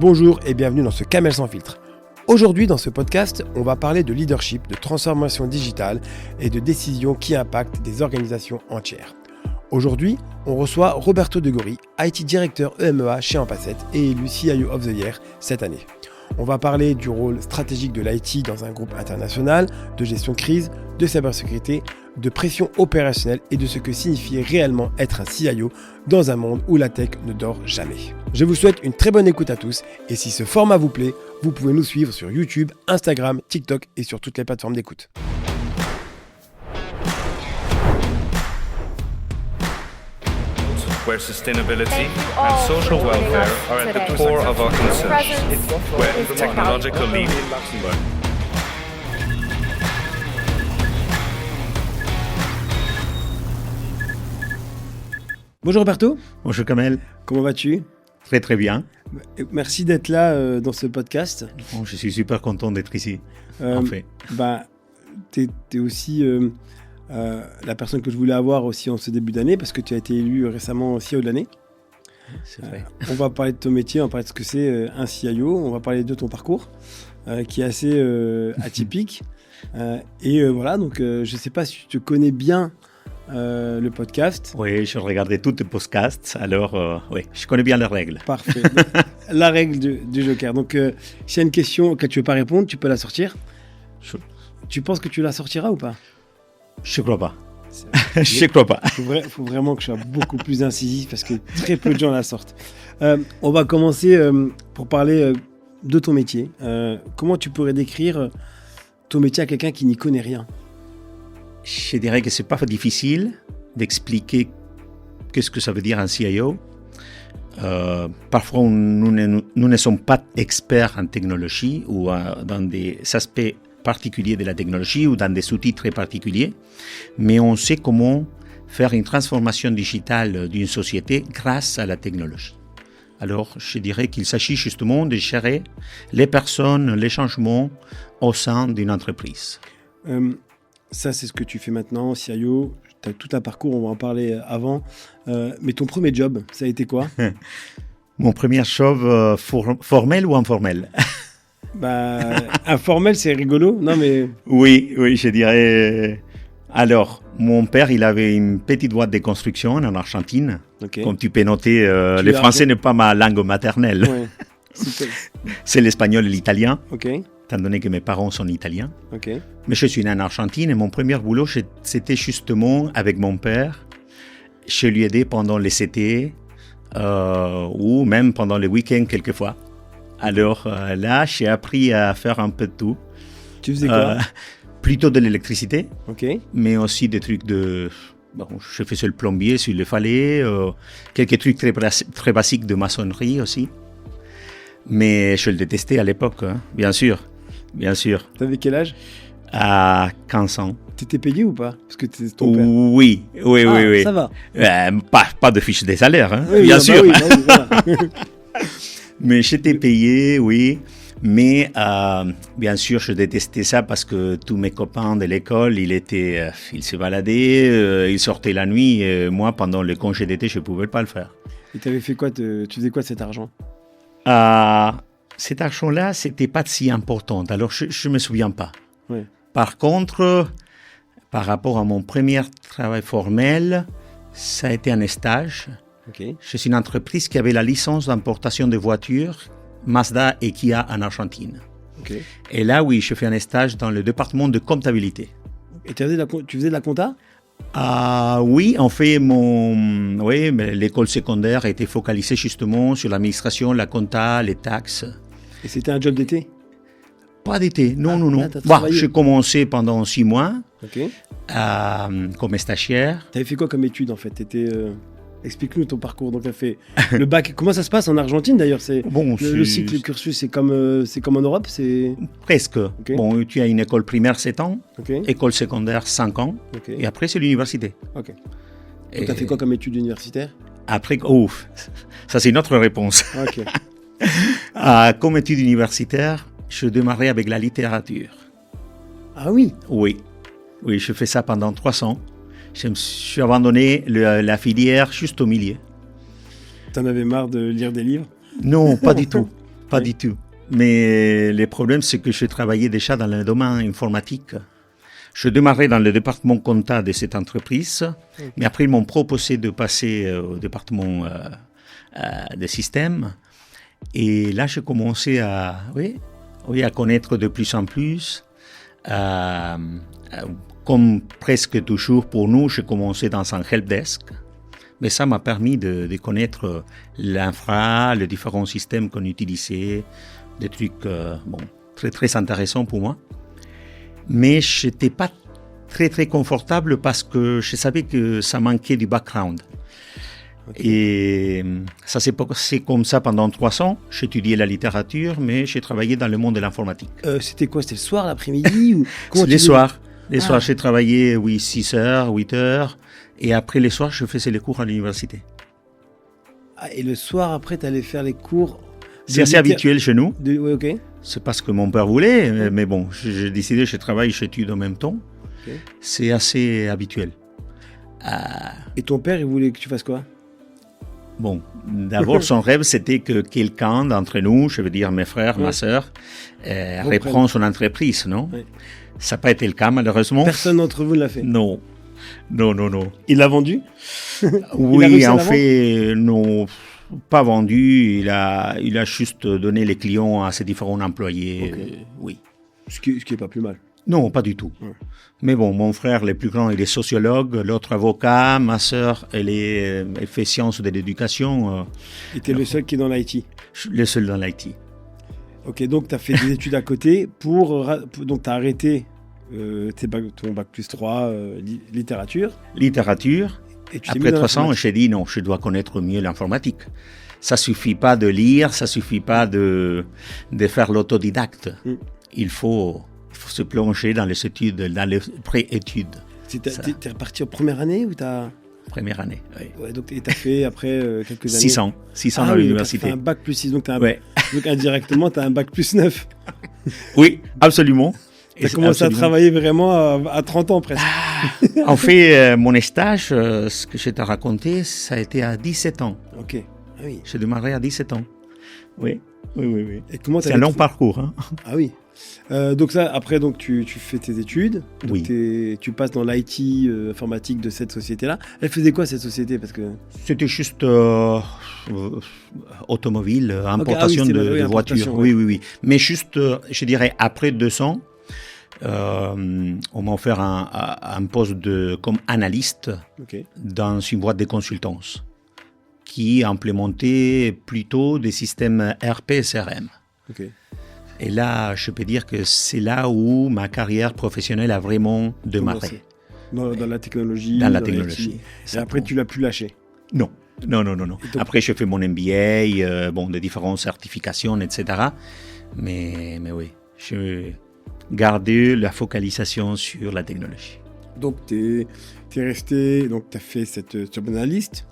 Bonjour et bienvenue dans ce Kamel sans filtre. Aujourd'hui dans ce podcast, on va parler de leadership, de transformation digitale et de décisions qui impactent des organisations entières. Aujourd'hui, on reçoit Roberto De Gori, IT directeur EMEA chez Ampaset et élu CIO of the Year cette année. On va parler du rôle stratégique de l'IT dans un groupe international, de gestion de crise, de cybersécurité, de pression opérationnelle et de ce que signifie réellement être un CIO dans un monde où la tech ne dort jamais. Je vous souhaite une très bonne écoute à tous et si ce format vous plaît, vous pouvez nous suivre sur YouTube, Instagram, TikTok et sur toutes les plateformes d'écoute. Where sustainability and social welfare are at the core of our concerns, where technological lead. Bonjour Roberto. Bonjour Kamel. Comment vas-tu ? Très très bien. Merci d'être là dans ce podcast. Bon, je suis super content d'être ici. En fait. T'es aussi la personne que je voulais avoir aussi en ce début d'année parce que tu as été élu récemment CIO de l'année. C'est vrai. On va parler de ton métier, on va parler de ce que c'est un CIO, on va parler de ton parcours qui est assez atypique. Voilà, donc je ne sais pas si tu te connais bien le podcast. Oui, je regardais tous tes podcasts, alors oui, je connais bien les règles. Parfait. La règle du Joker. Donc, s'il y a une question auquel tu ne veux pas répondre, tu peux la sortir. Tu penses que tu la sortiras ou pas ? Je ne crois pas. Je ne crois pas. Il faut vraiment que je sois beaucoup plus incisif parce que très peu de gens la sortent. On va commencer pour parler de ton métier. Comment tu pourrais décrire ton métier à quelqu'un qui n'y connaît rien ? Je dirais que ce n'est pas difficile d'expliquer qu'est-ce que ça veut dire un CIO. Parfois, nous ne sommes pas experts en technologie ou dans des aspects particuliers de la technologie ou dans des outils très particuliers, mais on sait comment faire une transformation digitale d'une société grâce à la technologie. Alors, je dirais qu'il s'agit justement de gérer les personnes, les changements au sein d'une entreprise. Ça, c'est ce que tu fais maintenant, CIO. Tu as tout un parcours, on va en parler avant. Mais ton premier job, ça a été quoi ? Mon premier job formel ou informel ? Informel, c'est rigolo, non mais... Oui, je dirais... Alors, mon père, il avait une petite boîte de construction en Argentine. Okay. Comme tu peux noter, le français n'est pas ma langue maternelle. Ouais. C'est l'espagnol et l'italien. Okay. Étant donné que mes parents sont italiens. Okay. Mais je suis né en Argentine et mon premier boulot, c'était justement avec mon père. Je lui aidais pendant les CT ou même pendant les week-ends quelquefois. Alors là, j'ai appris à faire un peu de tout. Tu faisais quoi ? Plutôt de l'électricité, okay. Mais aussi des trucs de... Bon, je faisais le plombier s'il le fallait, quelques trucs très basiques de maçonnerie aussi. Mais je le détestais à l'époque, hein, bien sûr. T'avais quel âge ? À 15 ans. T'étais payé ou pas ? Parce que t'es ton père. Oui. Ça va. Pas de fiche de salaire, hein, oui, bien sûr. Voilà. Mais j'étais payé, oui. Mais bien sûr, je détestais ça parce que tous mes copains de l'école, ils se baladaient, ils sortaient la nuit. Et moi, pendant le congé d'été, je ne pouvais pas le faire. Et tu avais fait quoi tu faisais quoi de cet argent ? Cet argent-là, ce n'était pas si important. Alors, je ne me souviens pas. Ouais. Par contre, par rapport à mon premier travail formel, ça a été un stage. Okay. Chez une entreprise qui avait la licence d'importation de voitures Mazda et Kia en Argentine. Okay. Et là, oui, je fais un stage dans le département de comptabilité. Et tu faisais de la compta ? Oui, en fait, mais l'école secondaire était focalisée justement sur l'administration, la compta, les taxes. Et c'était un job d'été ? Pas d'été, non. J'ai commencé pendant 6 mois comme stagiaire. Tu avais fait quoi comme étude en fait ? Explique-nous ton parcours. Donc, tu as fait le bac. Comment ça se passe en Argentine d'ailleurs ? Le cycle, le cursus, c'est comme en Europe, Presque. Okay. Bon, tu as une école primaire 7 ans, okay. École secondaire 5 ans, okay. Et après c'est l'université. Ok. Donc, tu as fait quoi comme études universitaires ? Après, ça c'est une autre réponse. Ok. Comme études universitaires, je démarrais avec la littérature. Ah oui ? Oui, je fais ça pendant 3 ans. Je me suis abandonné la filière juste au milieu. T'en avais marre de lire des livres ? Non, pas du tout. pas du tout. Mais le problème, c'est que je travaillais déjà dans le domaine informatique. Je démarrais dans le département comptable de cette entreprise, mais après, ils m'ont proposé de passer au département des systèmes. Et là, j'ai commencé à connaître de plus en plus. Comme presque toujours pour nous, j'ai commencé dans un helpdesk. Mais ça m'a permis de connaître l'infra, les différents systèmes qu'on utilisait, des trucs très, très intéressants pour moi. Mais je n'étais pas très, très confortable parce que je savais que ça manquait du background. Okay. Et ça s'est passé comme ça pendant 3 ans. J'étudiais la littérature, mais j'ai travaillé dans le monde de l'informatique. C'était quoi? C'était le soir, l'après-midi ou... Les soirs. Les soirs, j'ai travaillé 6 heures, 8 heures. Et après les soirs, je faisais les cours à l'université. Et le soir, après, tu allais faire les cours... C'est assez habituel chez nous. Oui, ok. C'est parce que mon père voulait, mais bon, j'ai décidé, je travaille, j'étudie en même temps. Okay. C'est assez habituel. Et ton père, il voulait que tu fasses quoi? Bon, d'abord, son rêve, c'était que quelqu'un d'entre nous, je veux dire mes frères, ma sœur, reprend son entreprise, non? Oui. Ça n'a pas été le cas, malheureusement. Personne d'entre vous ne l'a fait? Non. Non. Il l'a vendu? Oui, en fait, non, pas vendu. Il a juste donné les clients à ses différents employés. Okay. Oui. Ce qui est pas plus mal. Non, pas du tout. Ouais. Mais bon, mon frère, le plus grand, il est sociologue, l'autre avocat, ma sœur, elle fait sciences de l'éducation. Et tu es le seul qui est dans l'IT? Je suis le seul dans l'IT. Ok, donc tu as fait des études à côté donc tu as arrêté ton bac plus 3 littérature. Littérature. Et après 3 ans, j'ai dit non, je dois connaître mieux l'informatique. Ça suffit pas de lire, ça suffit pas de faire l'autodidacte. Il faut se plonger dans les études, dans les pré-études. T'es reparti en première année ou t'as... Première année, oui. Ouais, donc tu as fait après quelques années... 6 ans à l'université. Tu as fait un bac plus 6, donc indirectement, tu as un bac plus 9. Oui, absolument. Tu as commencé à travailler vraiment à 30 ans presque. En fait, mon stage, ce que je t'ai raconté, ça a été à 17 ans. Ok, ah oui. J'ai démarré à 17 ans. Oui. Et c'est un long parcours. Hein. Ah oui. Donc ça, après, donc, tu fais tes études. Donc tu passes dans l'IT informatique de cette société-là. Elle faisait quoi, cette société? Parce que... C'était juste automobile, importation de voitures. Oui. Mais juste, je dirais, après 200, on m'a offert un poste comme analyste dans une boîte de consultance qui implémentait plutôt des systèmes RP et CRM. Okay. Et là, je peux dire que c'est là où ma carrière professionnelle a vraiment démarré. Dans la technologie. Dans la technologie. Et après, tu l'as plus lâché? Non. Après, j'ai fait mon MBA, de différentes certifications, etc. Mais oui, j'ai gardé la focalisation sur la technologie. Donc, tu es resté, donc tu as fait cette job analyst.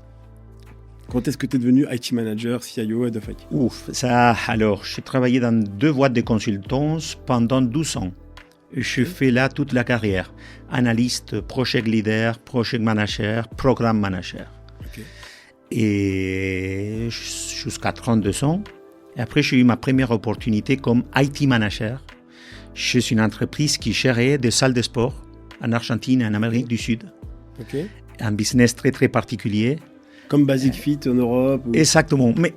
Quand est-ce que tu es devenu IT manager, CIO, Head of IT? Alors, j'ai travaillé dans 2 boîtes de consultance pendant 12 ans. Je fais là toute la carrière. Analyste, project leader, project manager, programme manager. Okay. Et jusqu'à 32 ans. Et après, j'ai eu ma première opportunité comme IT manager chez une entreprise qui gérait des salles de sport en Argentine et en Amérique du Sud. Okay. Un business très, très particulier. Comme Basic Fit en Europe ou... Exactement, mais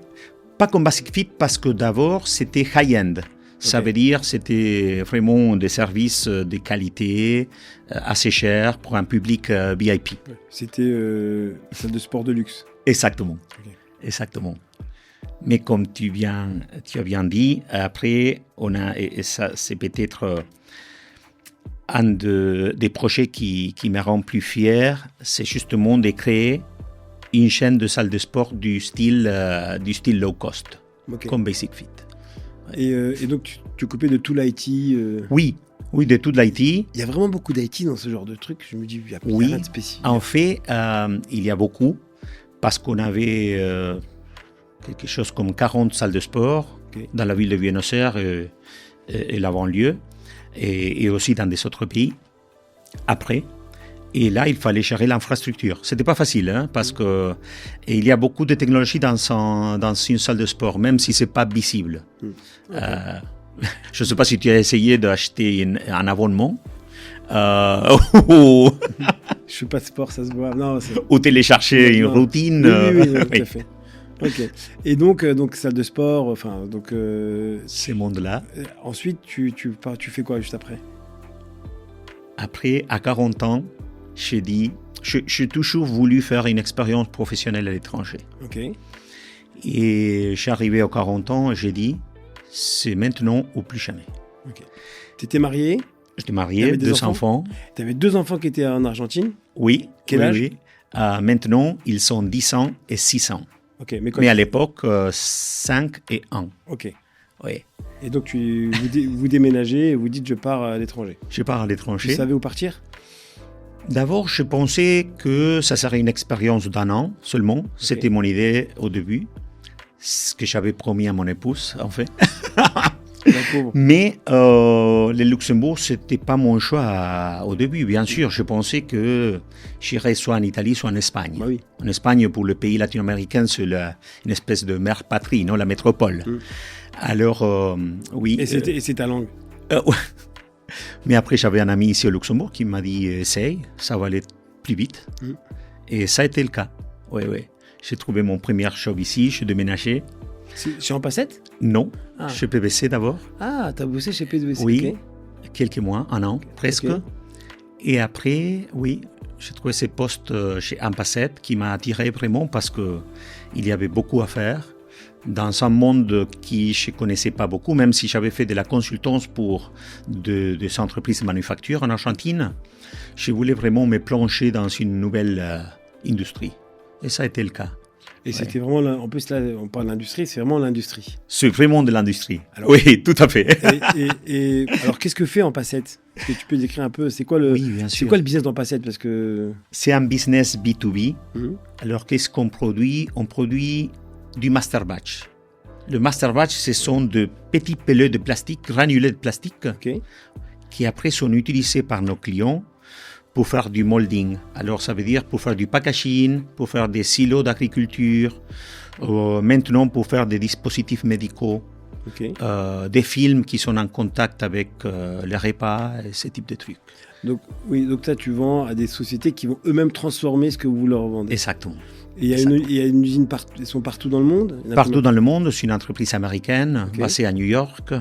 pas comme Basic Fit parce que d'abord c'était high-end. Ça veut dire c'était vraiment des services de qualité, assez chers pour un public VIP. C'était salle de sport de luxe. Exactement. Exactement. Mais comme tu as bien dit, après et ça c'est peut-être un des projets qui me rend plus fier, c'est justement de créer une chaîne de salles de sport du style low cost, comme Basic Fit. Et donc, tu occupais de tout l'IT Oui, de tout l'IT. Il y a vraiment beaucoup d'IT dans ce genre de truc. Je me dis, il y a rien de spécifique. En fait, il y a beaucoup, parce qu'on avait quelque chose comme 40 salles de sport dans la ville de Buenos Aires et la banlieue, et aussi dans des autres pays. Après, Et là, il fallait gérer l'infrastructure. C'était pas facile, hein, parce que et il y a beaucoup de technologies dans une salle de sport, même si c'est pas visible. Okay. Je ne sais pas si tu as essayé d'acheter un abonnement. Je fais pas de sport, ça se voit. Non, ou télécharger une routine. Oui, tout à fait. Ok. Et donc salle de sport, enfin donc. Ces mondes-là. Ensuite, tu fais quoi juste après? Après, à 40 ans, j'ai toujours voulu faire une expérience professionnelle à l'étranger. Ok. Et j'ai arrivé à 40 ans et j'ai dit, c'est maintenant ou plus jamais. Ok. Tu étais marié? J'étais marié, 2 enfants. Tu avais 2 enfants qui étaient en Argentine? Oui. Quel âge? Oui. Maintenant, ils sont 10 ans et 6 ans. Okay, mais à l'époque, 5 et 1. Ok. Oui. Et donc, vous déménagez et vous dites, je pars à l'étranger. Je pars à l'étranger. Vous savez où partir? D'abord, je pensais que ça serait une expérience d'1 an seulement. Okay. C'était mon idée au début. Ce que j'avais promis à mon épouse, en fait. Mais le Luxembourg, ce n'était pas mon choix au début. Bien sûr, je pensais que j'irais soit en Italie, soit en Espagne. Bah oui. En Espagne, pour le pays latino-américain, c'est une espèce de mère patrie, non, la métropole. Alors, oui. Et c'est ta langue? Ouais. Mais après, j'avais un ami ici au Luxembourg qui m'a dit, essaye, ça va aller plus vite. Et ça a été le cas. Oui. J'ai trouvé mon premier job ici, je suis déménagé. Chez Ampassette? Non, chez PwC d'abord. Ah, tu as bossé chez PwC? Oui, okay. Quelques mois, 1 an, presque. Okay. Et après, oui, j'ai trouvé ces postes chez Ampassette qui m'a attiré vraiment parce qu'il y avait beaucoup à faire dans un monde qui je ne connaissais pas beaucoup, même si j'avais fait de la consultance pour des entreprises de manufacture en Argentine. Je voulais vraiment me plonger dans une nouvelle industrie. Et ça a été le cas. Et c'était vraiment, en plus là, on parle d'industrie, c'est vraiment l'industrie. C'est vraiment de l'industrie. Alors, oui, tout à fait. Et alors, qu'est-ce que fait Ampassette? Est-ce que tu peux décrire un peu, c'est quoi le business d'Ampassette? Parce que c'est un business B2B. Alors, qu'est-ce qu'on produit? On produit du master batch. Le master batch, ce sont de petits pellets de plastique, granulés de plastique, qui après sont utilisés par nos clients pour faire du molding. Alors, ça veut dire pour faire du packaging, pour faire des silos d'agriculture, maintenant pour faire des dispositifs médicaux, des films qui sont en contact avec les repas et ce type de trucs. Donc là, tu vends à des sociétés qui vont eux-mêmes transformer ce que vous leur vendez. Exactement. Et il y a une usine, ils sont partout dans le monde? Partout dans le monde, c'est une entreprise américaine basée à New York.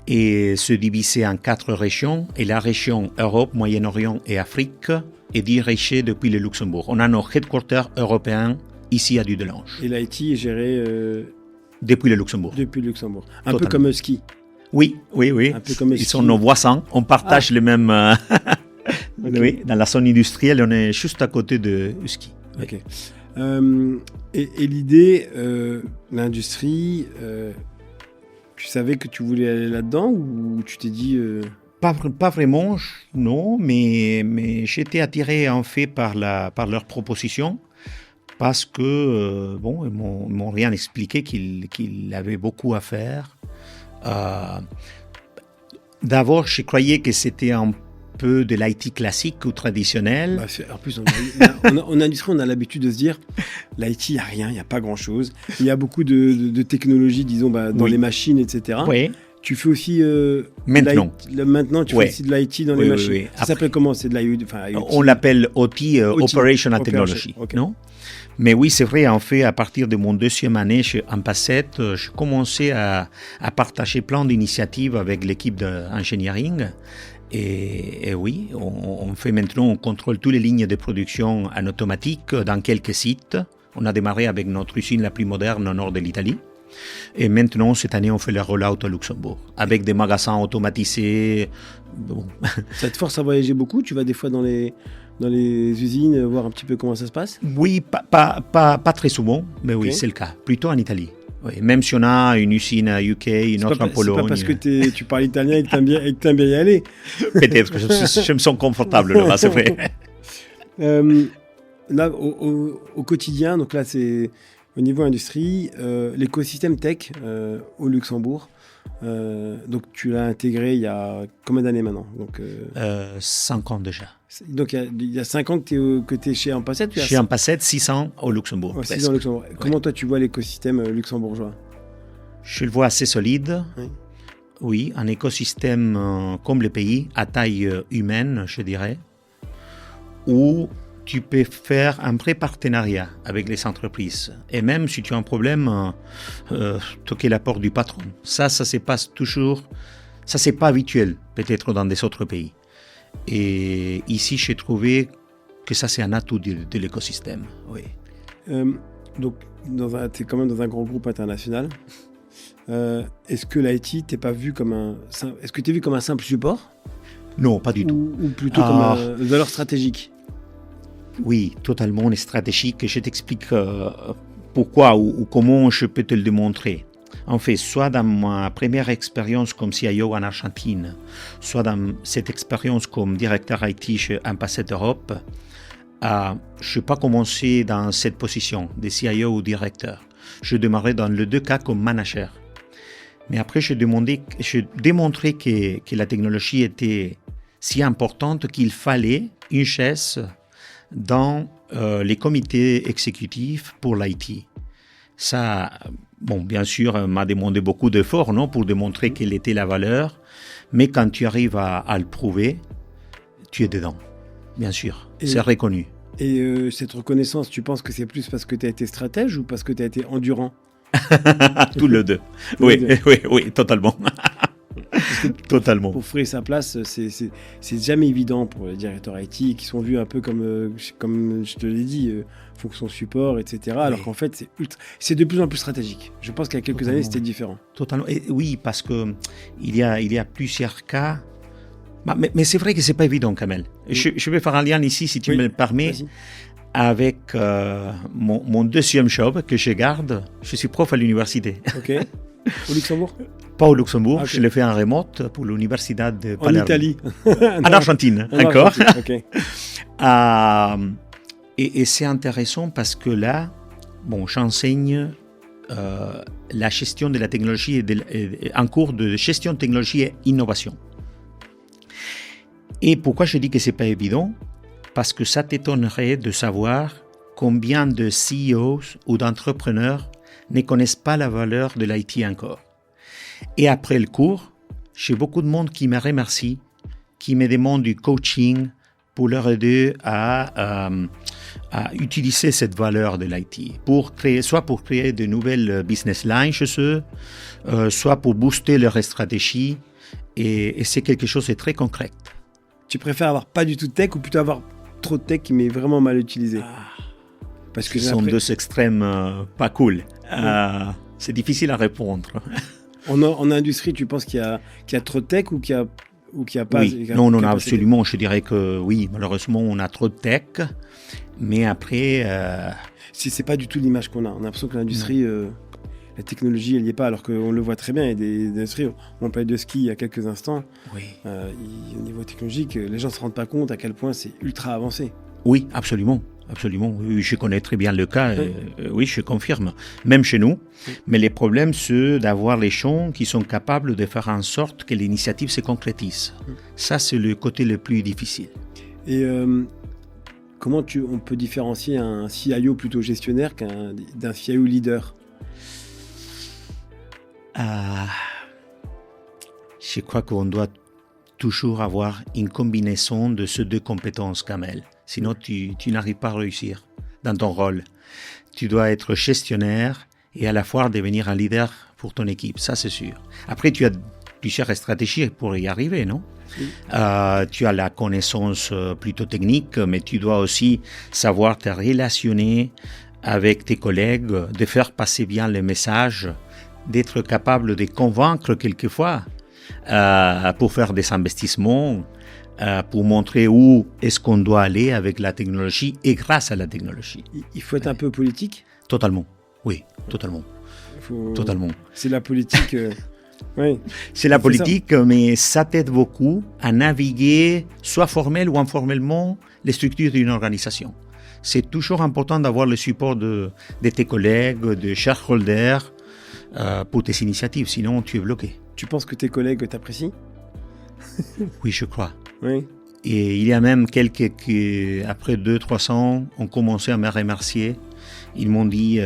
Et se diviser en 4 régions. Et la région Europe, Moyen-Orient et Afrique est dirigée depuis le Luxembourg. On a nos headquarters européens ici à Dudelange. Et l'IT est géré depuis le Luxembourg. Depuis le Luxembourg. Un peu comme Husky. Oui. Un peu comme Husky. Ils sont nos voisins. On partage les mêmes... Oui, dans la zone industrielle, on est juste à côté de Husky. Ok. Et l'idée, l'industrie... tu savais que tu voulais aller là-dedans ou tu t'es dit... Pas vraiment, non, mais j'étais attiré en fait par leur proposition parce que, ils m'ont rien expliqué qu'il avait beaucoup à faire. D'abord, je croyais que c'était un peu de l'IT classique ou traditionnel. En plus, en industrie, on a l'habitude de se dire l'IT, il n'y a rien, il n'y a pas grand-chose. Il y a beaucoup de technologies, disons, dans les machines, etc. Oui. Tu fais aussi... Maintenant. Maintenant, tu fais aussi de l'IT dans les machines. Oui. Ça s'appelle comment? C'est de l'IoT? On l'appelle OT, Operational Technology. Okay. Non? Mais oui, c'est vrai, en fait, à partir de mon 2e année chez Ampassette, je commençais à partager plein d'initiatives avec l'équipe d'engineering. Et oui, on fait maintenant, on contrôle toutes les lignes de production en automatique dans quelques sites. On a démarré avec notre usine la plus moderne au nord de l'Italie. Et maintenant, cette année, on fait le rollout au Luxembourg, avec des magasins automatisés. Bon. Ça te force à voyager beaucoup? Tu vas des fois dans les usines voir un petit peu comment ça se passe? Oui, pas très souvent, mais oui, c'est le cas. Plutôt en Italie. Oui, même si on a une usine à UK, une autre en Pologne. C'est pas parce que tu parles italien et que t'aimes bien y aller. Peut-être que je me sens confortable là, c'est vrai. Là, au quotidien, donc là, Au niveau industrie, l'écosystème tech au Luxembourg, donc tu l'as intégré il y a combien d'années maintenant? 5 ans déjà. Donc il y a 5 ans que tu es chez Ampasset? Chez Ampasset, 6 ans au Luxembourg. 6 ans au Luxembourg. Ouais. Comment toi tu vois l'écosystème luxembourgeois? Je le vois assez solide. Oui, un écosystème comme le pays, à taille humaine, je dirais, où tu peux faire un vrai partenariat avec les entreprises. Et même si tu as un problème, toquer la porte du patron. Ça se passe toujours. Ça, c'est pas habituel, peut-être dans des autres pays. Et ici, j'ai trouvé que ça, c'est un atout de l'écosystème. Oui. Donc, tu es quand même dans un grand groupe international. Est-ce que l'IT, t'es pas vu comme est-ce que tu es vu comme un simple support? Non, pas du tout. Ou plutôt comme une valeur stratégique? Oui, totalement stratégique. Je t'explique pourquoi ou comment je peux te le démontrer. En fait, soit dans ma première expérience comme CIO en Argentine, soit dans cette expérience comme directeur IT chez Ampasset Europe, je n'ai pas commencé dans cette position de CIO ou directeur. Je démarrais dans les deux cas comme manager. Mais après, je démontrais que la technologie était si importante qu'il fallait une chaise dans les comités exécutifs pour l'IT. Ça, bien sûr, m'a demandé beaucoup d'efforts, non, pour démontrer quelle était la valeur. Mais quand tu arrives à le prouver, tu es dedans, bien sûr. C'est reconnu. Et cette reconnaissance, tu penses que c'est plus parce que tu as été stratège ou parce que tu as été endurant? Tous les deux. Oui, totalement. Totalement. Pour frayer sa place, c'est jamais évident pour les directeurs IT qui sont vus un peu comme je te l'ai dit, fonction support, etc. Alors qu'en fait, c'est de plus en plus stratégique. Je pense qu'il y a quelques années, c'était différent. Totalement. Et oui, parce que il y a plusieurs cas. Mais c'est vrai que c'est pas évident, Kamel. Oui. Je vais faire un lien ici, si tu me le permets, avec mon deuxième job que je garde. Je suis prof à l'université. Ok. Au Luxembourg? Pas au Luxembourg, je l'ai fait en remote pour l'université de Palerme. En Italie? En Argentine, encore. Okay. Et c'est intéressant parce que là, j'enseigne la gestion de la technologie en cours de gestion de technologie et innovation. Et pourquoi je dis que c'est pas évident? Parce que ça t'étonnerait de savoir combien de CEOs ou d'entrepreneurs ne connaissent pas la valeur de l'IT encore. Et après le cours, j'ai beaucoup de monde qui me remercie, qui me demande du coaching pour leur aider à utiliser cette valeur de l'IT, soit pour créer de nouvelles business lines chez eux, soit pour booster leur stratégie. Et c'est quelque chose de très concret. Tu préfères avoir pas du tout de tech ou plutôt avoir trop de tech qui m'est vraiment mal utilisé? Parce que ce sont deux extrêmes pas cool. C'est difficile à répondre. En industrie, tu penses qu'il y a trop de tech ou qu'il y a pas? Oui. Non, absolument. Je dirais que oui, malheureusement, on a trop de tech. Mais après... C'est pas du tout l'image qu'on a. On a l'impression que l'industrie, la technologie, elle n'y est pas, alors qu'on le voit très bien. Il y a des industries, on parlait de ski il y a quelques instants. Oui. Au niveau technologique, les gens ne se rendent pas compte à quel point c'est ultra avancé. Oui, absolument. Absolument, oui, je connais très bien le cas, oui, je confirme, même chez nous. Mais les problèmes, c'est d'avoir les gens qui sont capables de faire en sorte que l'initiative se concrétise. Ça, c'est le côté le plus difficile. Et comment on peut différencier un CIO plutôt gestionnaire d'un CIO leader? Je crois qu'on doit toujours avoir une combinaison de ces deux compétences, Kamel. Sinon, tu n'arrives pas à réussir dans ton rôle. Tu dois être gestionnaire et à la fois devenir un leader pour ton équipe, ça c'est sûr. Après, tu as plusieurs stratégies pour y arriver, non? Oui. Tu as la connaissance plutôt technique, mais tu dois aussi savoir te relationner avec tes collègues, de faire passer bien le message, d'être capable de convaincre quelquefois pour faire des investissements, pour montrer où est-ce qu'on doit aller avec la technologie et grâce à la technologie. Il faut être un peu politique? Totalement, oui, totalement. Totalement. C'est la politique. Oui. C'est la politique, mais ça t'aide beaucoup à naviguer, soit formel ou informellement, les structures d'une organisation. c'est toujours important d'avoir le support de tes collègues, de shareholders pour tes initiatives, sinon tu es bloqué. Tu penses que tes collègues t'apprécient ? Oui, je crois. Oui. Et il y a même quelques qui, après 2-3 ans, ont commencé à me remercier. Ils m'ont dit,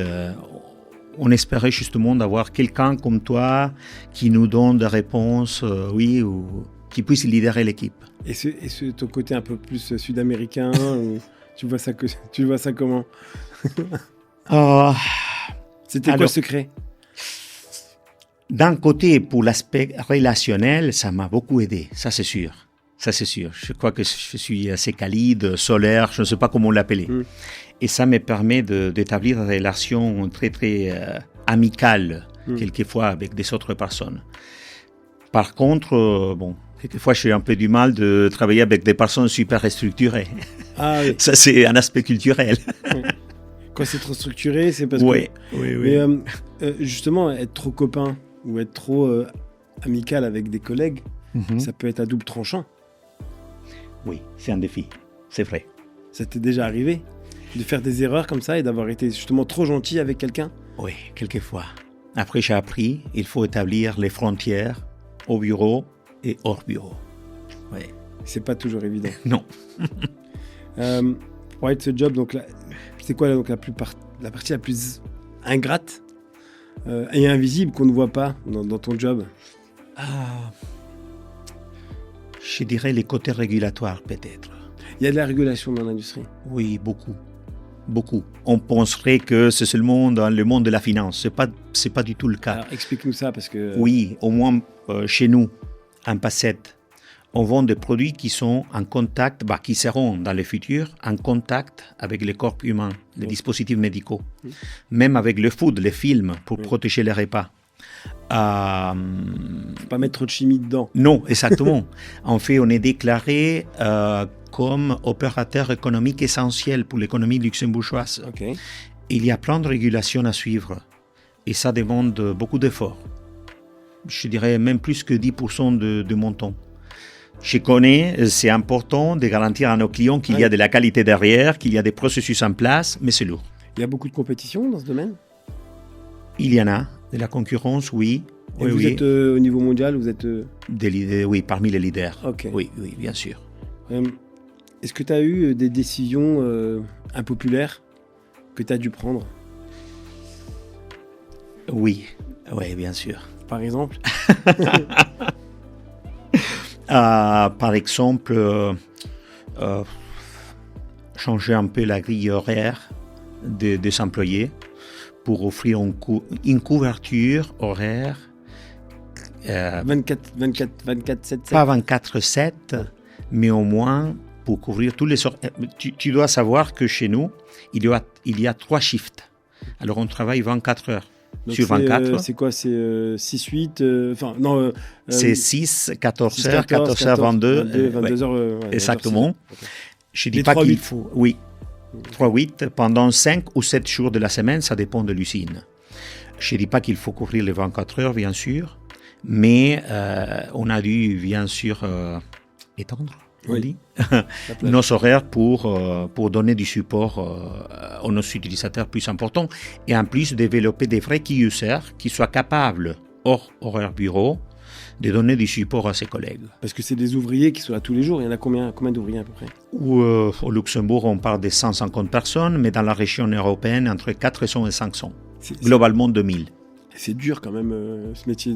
on espérait justement d'avoir quelqu'un comme toi qui nous donne des réponses, oui, ou qui puisse lidérer l'équipe. Et ton côté un peu plus sud-américain, tu vois ça comment ? C'était quoi le secret ? D'un côté, pour l'aspect relationnel, ça m'a beaucoup aidé, ça c'est sûr. Ça c'est sûr. Je crois que je suis assez calide, solaire, je ne sais pas comment l'appeler. Et ça me permet d'établir des relations très très amicales, quelquefois avec des autres personnes. Par contre, quelquefois j'ai un peu du mal de travailler avec des personnes super structurées. Ah oui. Ça c'est un aspect culturel. Oui. Quand c'est trop structuré, c'est parce oui, que... Oui. Mais justement, être trop copain ou être trop amical avec des collègues, ça peut être à double tranchant. Oui, c'est un défi, c'est vrai. Ça t'est déjà arrivé de faire des erreurs comme ça et d'avoir été justement trop gentil avec quelqu'un ? Oui, quelquefois. Après, j'ai appris, il faut établir les frontières au bureau et hors bureau. Oui. C'est pas toujours évident. Non. Pour être ce job, donc là, c'est quoi donc la partie la plus ingrate et invisible qu'on ne voit pas dans ton job ? Je dirais les côtés régulatoires, peut-être. Il y a de la régulation dans l'industrie ? Oui, beaucoup. Beaucoup. On penserait que c'est seulement dans le monde de la finance. C'est pas du tout le cas. Alors, explique-nous ça, parce que... Oui, au moins chez nous, en Pacette, on vend des produits qui sont en contact, qui seront dans le futur en contact avec le corps humain, les dispositifs médicaux. Même avec le food, les films, pour protéger les repas. Faut pas mettre trop de chimie dedans. Non, exactement. En fait, on est déclaré comme opérateur économique essentiel pour l'économie luxembourgeoise. Okay. Il y a plein de régulations à suivre et ça demande beaucoup d'efforts. Je dirais même plus que 10% de mon temps. Je connais, c'est important de garantir à nos clients qu'il y a de la qualité derrière, qu'il y a des processus en place, mais c'est lourd. Il y a beaucoup de compétition dans ce domaine ? Il y en a. De la concurrence, oui. Et vous êtes au niveau mondial, vous êtes... Oui, parmi les leaders. Okay. Oui, bien sûr. Est-ce que tu as eu des décisions impopulaires que tu as dû prendre ? Oui, bien sûr. Par exemple ? Par exemple, changer un peu la grille horaire des employés pour offrir une couverture horaire. 24/7. Pas 24/7, mais au moins pour couvrir tous les... Tu dois savoir que chez nous, il y a 3 shifts. Alors on travaille 24 heures. Donc sur 24. C'est quoi ? C'est 6-8 c'est 6, 14 heures, 14 heures, 22. 22 heures. Exactement. Okay. Je ne dis pas qu'il faut... Oui. 3-8 pendant 5 ou 7 jours de la semaine, ça dépend de l'usine. Je ne dis pas qu'il faut couvrir les 24 heures, bien sûr, mais on a dû, bien sûr, étendre nos horaires pour donner du support à nos utilisateurs plus importants et en plus développer des vrais key users qui soient capables, hors horaire bureau, de donner du support à ses collègues. Parce que c'est des ouvriers qui sont là tous les jours. Il y en a combien d'ouvriers à peu près ? Au Luxembourg, on parle de 150 personnes, mais dans la région européenne, entre 400 et 500. Globalement, 2000. C'est dur quand même, ce métier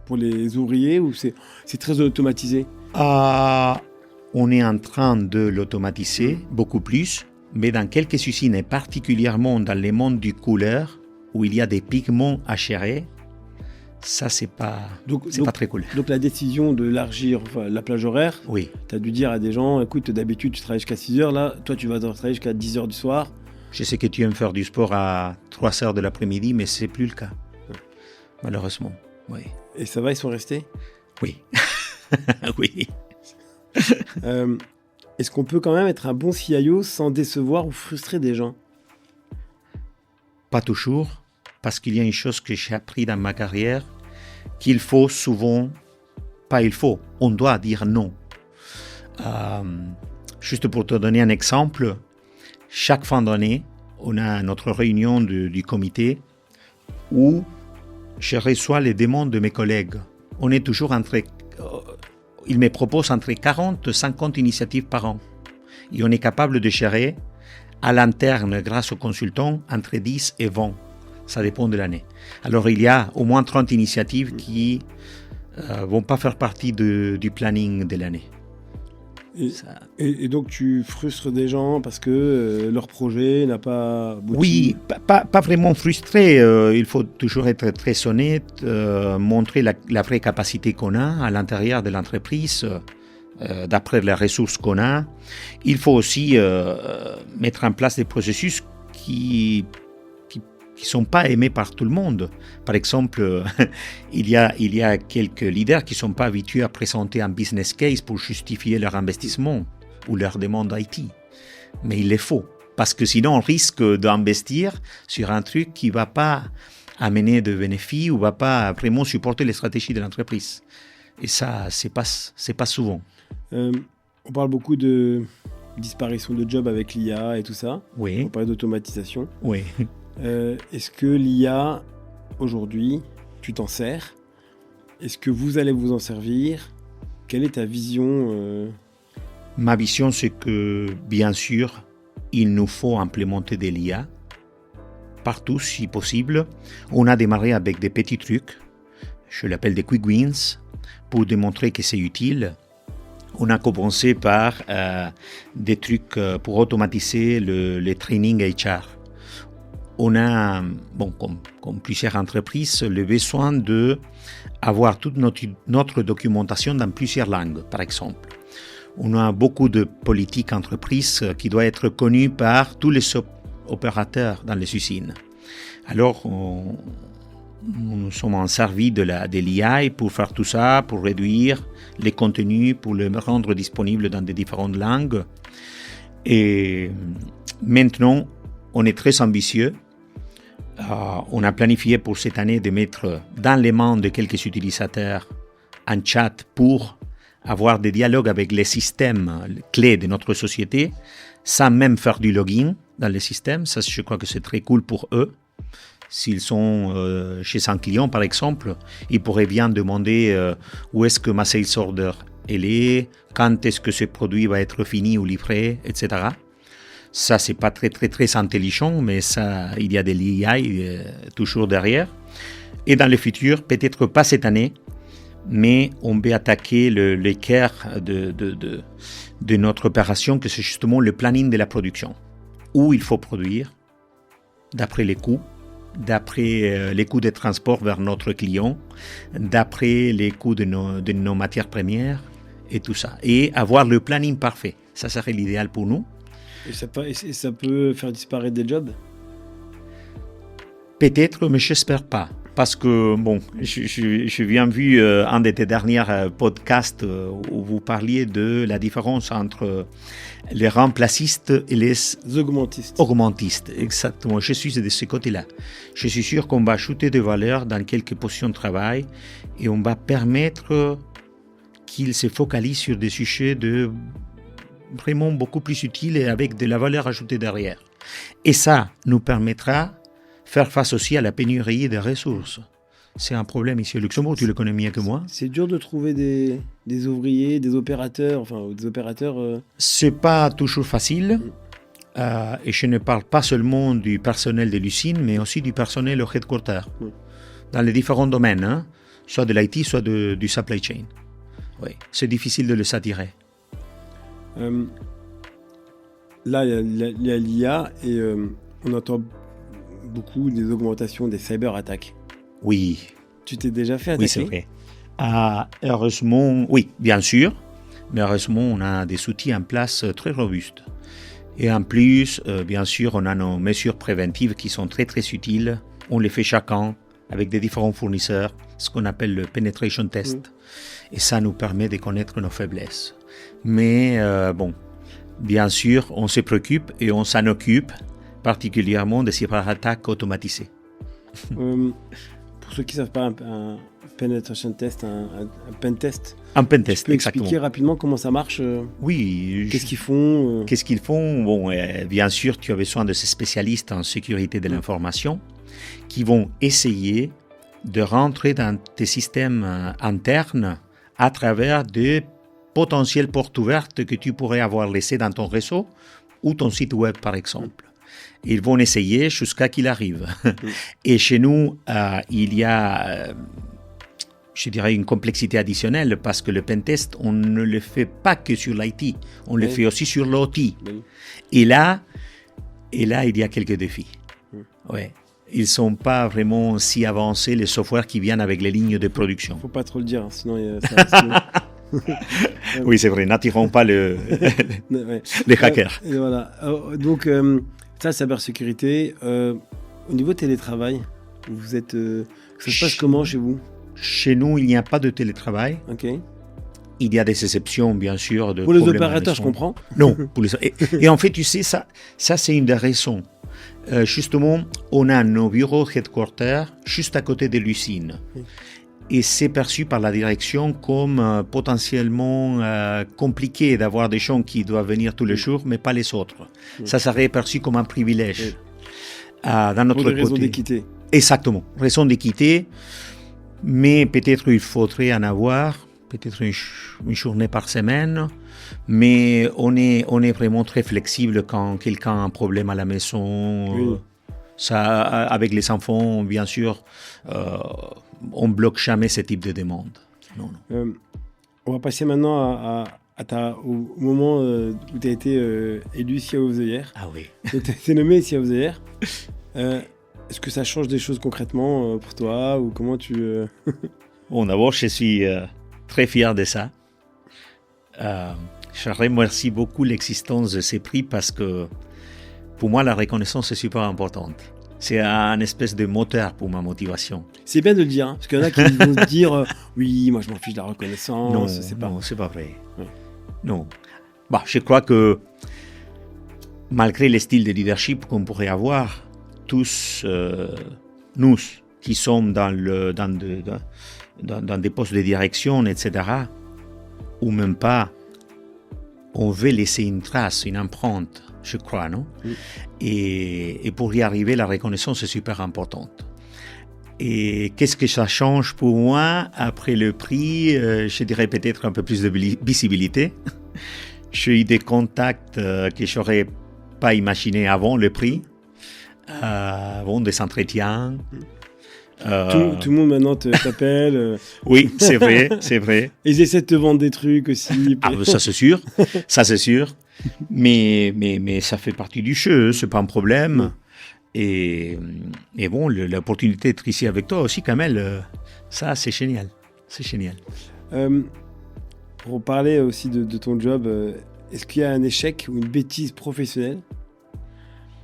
pour les ouvriers, ou c'est très automatisé ? On est en train de l'automatiser beaucoup plus, mais dans quelques usines, et particulièrement dans le monde du couleur, où il y a des pigments à gérer, ça, c'est pas très cool. Donc la décision de élargir la plage horaire, oui. Tu as dû dire à des gens, écoute, d'habitude tu travailles jusqu'à 6 heures, là, toi tu vas travailler jusqu'à 10 heures du soir. Je sais que tu aimes faire du sport à 3 heures de l'après-midi, mais c'est plus le cas, malheureusement. Oui. Et ça va, ils sont restés ? Oui. Oui. Est-ce qu'on peut quand même être un bon CIO sans décevoir ou frustrer des gens ? Pas toujours. Parce qu'il y a une chose que j'ai appris dans ma carrière, qu'il faut souvent, on doit dire non. Juste pour te donner un exemple, chaque fin d'année, on a notre réunion du comité où je reçois les demandes de mes collègues. On est toujours ils me proposent entre 40 et 50 initiatives par an. Et on est capable de gérer à l'interne, grâce aux consultants, entre 10 et 20. Ça dépend de l'année. Alors, il y a au moins 30 initiatives qui ne vont pas faire partie du planning de l'année. Et donc, tu frustres des gens parce que leur projet n'a pas abouti? Oui, pas vraiment frustré. Il faut toujours être très honnête, montrer la vraie capacité qu'on a à l'intérieur de l'entreprise, d'après les ressources qu'on a. Il faut aussi mettre en place des processus qui sont pas aimés par tout le monde. Par exemple, il y a quelques leaders qui sont pas habitués à présenter un business case pour justifier leur investissement ou leur demande IT. Mais il les faut, parce que sinon on risque d'investir sur un truc qui va pas amener de bénéfices ou va pas vraiment supporter les stratégies de l'entreprise. Et ça, c'est pas souvent. On parle beaucoup de disparition de jobs avec l'IA et tout ça. Oui. On parle d'automatisation. Oui. Est-ce que l'IA, aujourd'hui, tu t'en sers? Est-ce que vous allez vous en servir? Quelle est ta vision Ma vision, c'est que, bien sûr, il nous faut implémenter de l'IA partout, si possible. On a démarré avec des petits trucs, je l'appelle des quick wins, pour démontrer que c'est utile. On a commencé par des trucs pour automatiser le training HR. On a, comme plusieurs entreprises, le besoin d'avoir toute notre documentation dans plusieurs langues, par exemple. On a beaucoup de politiques entreprises qui doivent être connues par tous les opérateurs dans les usines. Alors, nous sommes en servi de l'IA pour faire tout ça, pour réduire les contenus, pour les rendre disponibles dans des différentes langues. Et maintenant, on est très ambitieux. On a planifié pour cette année de mettre dans les mains de quelques utilisateurs un chat pour avoir des dialogues avec les systèmes clés de notre société, sans même faire du login dans les systèmes. Ça, je crois que c'est très cool pour eux. S'ils sont chez un client, par exemple, ils pourraient bien demander où est-ce que ma sales order elle est, quand est-ce que ce produit va être fini ou livré, etc. Ça, c'est pas très, très, très intelligent, mais ça, il y a de l'IA toujours derrière. Et dans le futur, peut-être pas cette année, mais on peut attaquer le cœur de notre opération, que c'est justement le planning de la production, où il faut produire, d'après les coûts, d'après les coûts de transport vers notre client, d'après les coûts de nos matières premières, et tout ça. Et avoir le planning parfait. Ça serait l'idéal pour nous. Et ça peut faire disparaître des jobs? Peut-être, mais j'espère pas. Parce que, je viens vu un de tes derniers podcasts où vous parliez de la différence entre les remplacistes et les augmentistes. Exactement, je suis de ce côté-là. Je suis sûr qu'on va ajouter de valeur dans quelques positions de travail et on va permettre qu'ils se focalisent sur des sujets vraiment beaucoup plus utiles et avec de la valeur ajoutée derrière. Et ça nous permettra de faire face aussi à la pénurie des ressources. C'est un problème ici au Luxembourg, tu le connais mieux que moi. C'est dur de trouver des ouvriers, des opérateurs, C'est pas toujours facile. Et je ne parle pas seulement du personnel de l'usine, mais aussi du personnel au headquarter. Dans les différents domaines, soit de l'IT, soit du supply chain. Oui, c'est difficile de les attirer. Là, il y a l'IA et on entend beaucoup des augmentations des cyber-attaques. Oui. Tu t'es déjà fait attaquer? Oui, c'est vrai. Heureusement, oui, bien sûr. Mais heureusement, on a des outils en place très robustes. Et en plus, bien sûr, on a nos mesures préventives qui sont très, très utiles. On les fait chacun avec des différents fournisseurs, ce qu'on appelle le penetration test. Et ça nous permet de connaître nos faiblesses. Mais bien sûr, on se préoccupe et on s'en occupe, particulièrement des cyberattaques automatisées. Pour pour ceux qui ne savent pas, un penetration test, un pen test. Un pen test, tu peux exactement. expliquer rapidement comment ça marche? Oui. Qu'est-ce qu'ils font? Qu'est-ce qu'ils font? Bon, bien sûr, tu as besoin de ces spécialistes en sécurité de l'information qui vont essayer de rentrer dans tes systèmes internes à travers des potentielles portes ouvertes que tu pourrais avoir laissées dans ton réseau ou ton site web, par exemple. Ils vont essayer jusqu'à qu'il arrive. Et chez nous, il y a, je dirais, une complexité additionnelle parce que le pentest, on ne le fait pas que sur l'IT, on le fait aussi sur l'OT. Et là, il y a quelques défis. Ouais. Ils ne sont pas vraiment si avancés, les softwares qui viennent avec les lignes de production. Il ne faut pas trop le dire, sinon ça reste... Oui, c'est vrai, n'attirons pas les hackers. Et voilà. Donc, ça, cybersécurité. Au niveau télétravail, vous êtes, ça se passe comment chez vous? Chez nous, il n'y a pas de télétravail. Ok. Il y a des exceptions, bien sûr. Pour les opérateurs, je comprends. Non. Et en fait, tu sais, ça c'est une des raisons. Justement, on a nos bureaux headquarters juste à côté de l'usine. Et c'est perçu par la direction comme potentiellement compliqué d'avoir des gens qui doivent venir tous les jours, mais pas les autres. Ça serait perçu comme un privilège. Dans notre pour des raisons côté. d'équité. Exactement, raison d'équité, mais peut-être il faudrait en avoir, peut-être une journée par semaine, mais on est vraiment très flexible quand quelqu'un a un problème à la maison. Oui. Ça, avec les enfants, bien sûr, on ne bloque jamais ce type de demande. Non. On va passer maintenant au moment où tu as été élu CIO of the Year. Ah oui. Tu as été nommé CIO of the Year. Est-ce que ça change des choses concrètement pour toi ou comment tu... Bon, d'abord, je suis très fier de ça. Je remercie beaucoup l'existence de ces prix parce que pour moi, la reconnaissance est super importante. C'est un espèce de moteur pour ma motivation. C'est bien de le dire, hein, parce qu'il y en a qui vont se dire oui, moi je m'en fiche de la reconnaissance. Non, c'est pas vrai. Ouais. Non. Bah, je crois que malgré les styles de leadership qu'on pourrait avoir, tous, nous qui sommes dans des postes de direction, etc., ou même pas, on veut laisser une trace, une empreinte, je crois, non? Oui. Et pour y arriver, la reconnaissance est super importante. Et qu'est-ce que ça change pour moi après le prix? Je dirais peut-être un peu plus de visibilité. J'ai eu des contacts que je n'aurais pas imaginés avant le prix, avant des entretiens. Tout le monde maintenant t'appelle. Oui, c'est vrai, c'est vrai. Ils essaient de te vendre des trucs aussi. Ah, ça c'est sûr, ça c'est sûr. Mais ça fait partie du jeu, c'est pas un problème. Et bon, l'opportunité d'être ici avec toi aussi, Kamel, ça c'est génial, c'est génial. Pour parler aussi de ton job, est-ce qu'il y a un échec ou une bêtise professionnelle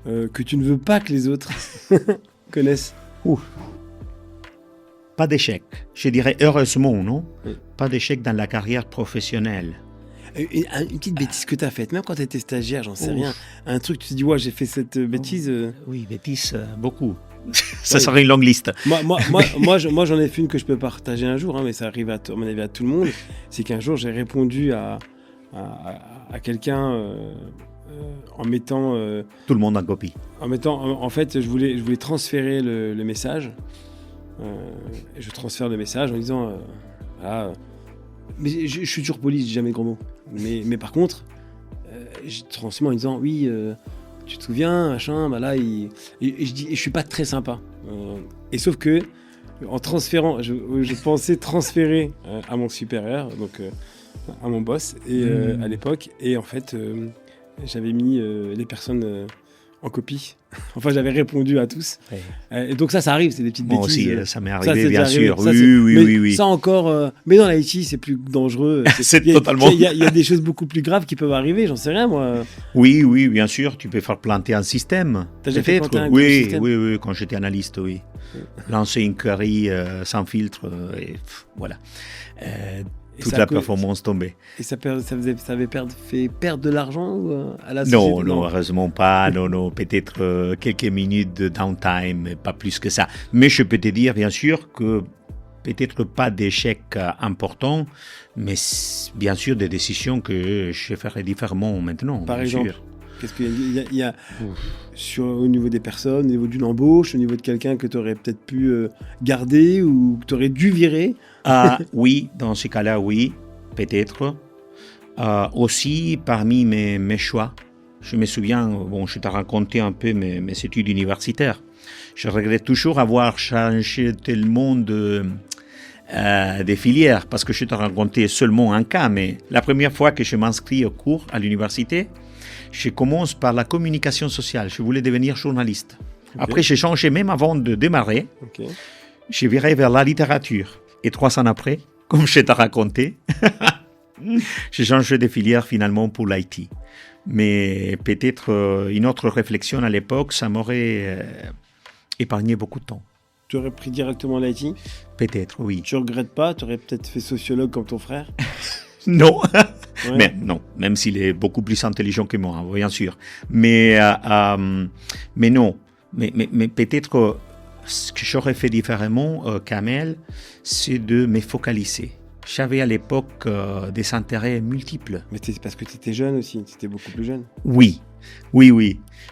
que tu ne veux pas que les autres connaissent? Pas d'échec. Je dirais heureusement, non? Oui. Pas d'échec dans la carrière professionnelle. Une petite bêtise que tu as faite, même quand tu étais stagiaire, j'en sais rien. Un truc, tu te dis, ouais, j'ai fait cette bêtise. Oui, bêtise, beaucoup. Ça serait une longue liste. Moi, j'en ai fait une que je peux partager un jour, hein, mais ça arrive à mon avis à tout le monde. C'est qu'un jour, j'ai répondu à quelqu'un en mettant... tout le monde en copie. En fait, je voulais transférer le message. Et je transfère le message en disant mais je suis toujours poli, je dis jamais de gros mots, mais par contre je transmets en disant oui, tu te souviens, machin, bah là et je suis pas très sympa, et sauf que en transférant, je pensais transférer à mon supérieur, donc à mon boss et à l'époque, et en fait j'avais mis les personnes en copie. Enfin, j'avais répondu à tous. Ouais. Et donc ça arrive, c'est des petites bêtises. Moi aussi, ça m'est arrivé, bien sûr. Oui. Ça encore... mais dans l'IT, c'est plus dangereux. C'est totalement... Il y a des choses beaucoup plus graves qui peuvent arriver, j'en sais rien, moi. Oui, bien sûr. Tu peux faire planter un système. T'as déjà fait planter un système? Oui, quand j'étais analyste, oui. Lancer une query sans filtre, et voilà. toute la performance tombait. Et ça avait fait perdre de l'argent à la société? Non, heureusement pas. Non, peut-être quelques minutes de downtime, mais pas plus que ça. Mais je peux te dire, bien sûr, que peut-être pas d'échec important, mais bien sûr des décisions que je ferai différemment maintenant. Par exemple, qu'est-ce qu'il y a au niveau des personnes, au niveau d'une embauche, au niveau de quelqu'un que tu aurais peut-être pu garder ou que tu aurais dû virer? Oui, dans ce cas-là, oui, peut-être. Aussi, parmi mes choix, je me souviens, je t'ai raconté un peu mes études universitaires. Je regrette toujours avoir changé tellement de filières, parce que je t'ai raconté seulement un cas, mais la première fois que je m'inscris au cours à l'université, je commence par la communication sociale. Je voulais devenir journaliste. Okay. Après, j'ai changé même avant de démarrer. Okay. Je virais vers la littérature. Et 3 ans après, comme je t'ai raconté, j'ai changé de filière finalement pour l'IT. Mais peut-être une autre réflexion à l'époque, ça m'aurait épargné beaucoup de temps. Tu aurais pris directement l'IT? Peut-être, oui. Tu ne regrettes pas? Tu aurais peut-être fait sociologue comme ton frère? Non. Ouais. Mais non, même s'il est beaucoup plus intelligent que moi, bien sûr. Mais non. Mais peut-être ce que j'aurais fait différemment, Kamel, c'est de me focaliser. J'avais à l'époque des intérêts multiples. Mais c'est parce que tu étais jeune aussi, tu étais beaucoup plus jeune. Oui.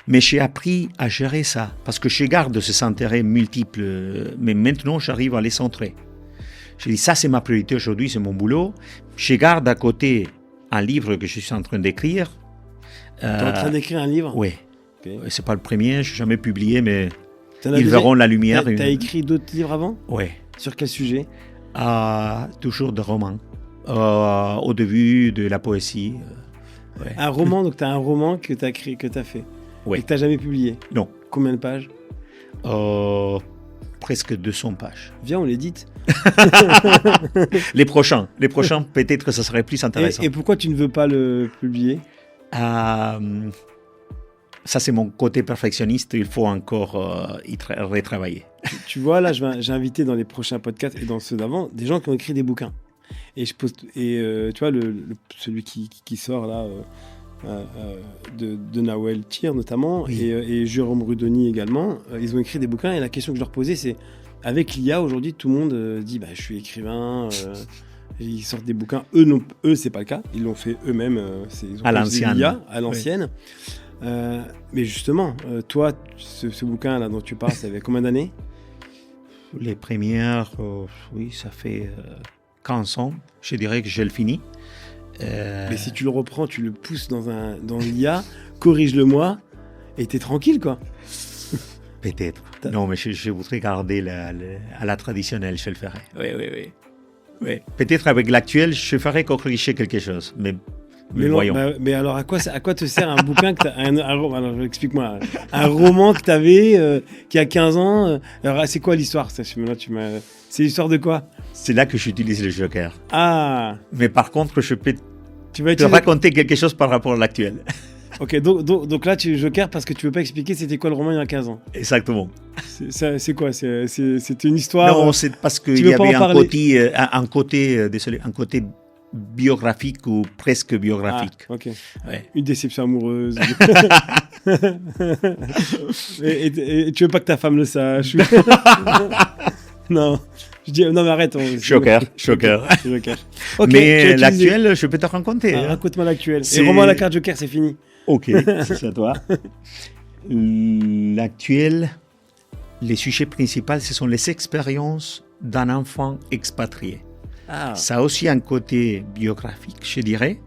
Mais j'ai appris à gérer ça, parce que je garde ces intérêts multiples, mais maintenant j'arrive à les centrer. Je dis, ça c'est ma priorité aujourd'hui, c'est mon boulot. Je garde à côté un livre que je suis en train d'écrire. Tu es en train d'écrire un livre? Oui. Okay. C'est pas le premier, je n'ai jamais publié, mais ils verront la lumière. Tu as écrit d'autres livres avant? Oui. Sur quel sujet? Toujours des romans. Au début de la poésie. Ouais. Un roman, donc tu as un roman que tu as fait. Oui. Et que tu n'as jamais publié? Non. Combien de pages? Presque 200 pages. Viens, on l'édite. Les prochains, peut-être ça serait plus intéressant. Et pourquoi tu ne veux pas le publier? Ça, c'est mon côté perfectionniste. Il faut encore y retravailler. Tu vois, là, j'ai invité dans les prochains podcasts et dans ceux d'avant des gens qui ont écrit des bouquins. Et tu vois, celui qui sort là, de Nawel Tir notamment, oui. et Jérôme Rudoni également, ils ont écrit des bouquins. Et la question que je leur posais, c'est, avec l'IA aujourd'hui, tout le monde dit je suis écrivain, ils sortent des bouquins. Eux, c'est pas le cas. Ils l'ont fait eux-mêmes. Ils ont à l'ancienne. l'IA à l'ancienne. Oui. Mais justement, toi, ce bouquin-là dont tu parles, ça avait combien d'années? Les premières, oui, ça fait 15 ans. Je dirais que je le finis. Mais si tu le reprends, tu le pousses dans l'IA, corrige-le-moi, et t'es tranquille, quoi. Peut-être. Non, mais je voudrais garder à la traditionnelle, je le ferai. Oui. Peut-être avec l'actuel, je ferai corriger quelque chose, mais voyons. Mais alors, à quoi te sert un bouquin que alors, explique-moi. Un roman que tu avais, qui a 15 ans. Alors, c'est quoi l'histoire? C'est l'histoire de quoi? C'est là que j'utilise le Joker. Ah. Mais par contre, je peux te raconter quelque chose par rapport à l'actuel. Ok, donc là, tu es Joker parce que tu veux pas expliquer c'était quoi le roman il y a 15 ans. Exactement. C'est quoi? C'est une histoire? Non, c'est parce qu'il y avait un côté biographique ou presque biographique. Ah, ok. Ouais. Une déception amoureuse. et tu veux pas que ta femme le sache? Non. Je dis, non mais arrête. Joker. Okay, mais l'actuel, je peux te raconter. Raconte-moi l'actuel. Et roman à la carte Joker, c'est fini. Ok, c'est à toi. L'actuel, les sujets principaux, ce sont les expériences d'un enfant expatrié. Ah. Ça a aussi un côté biographique, je dirais,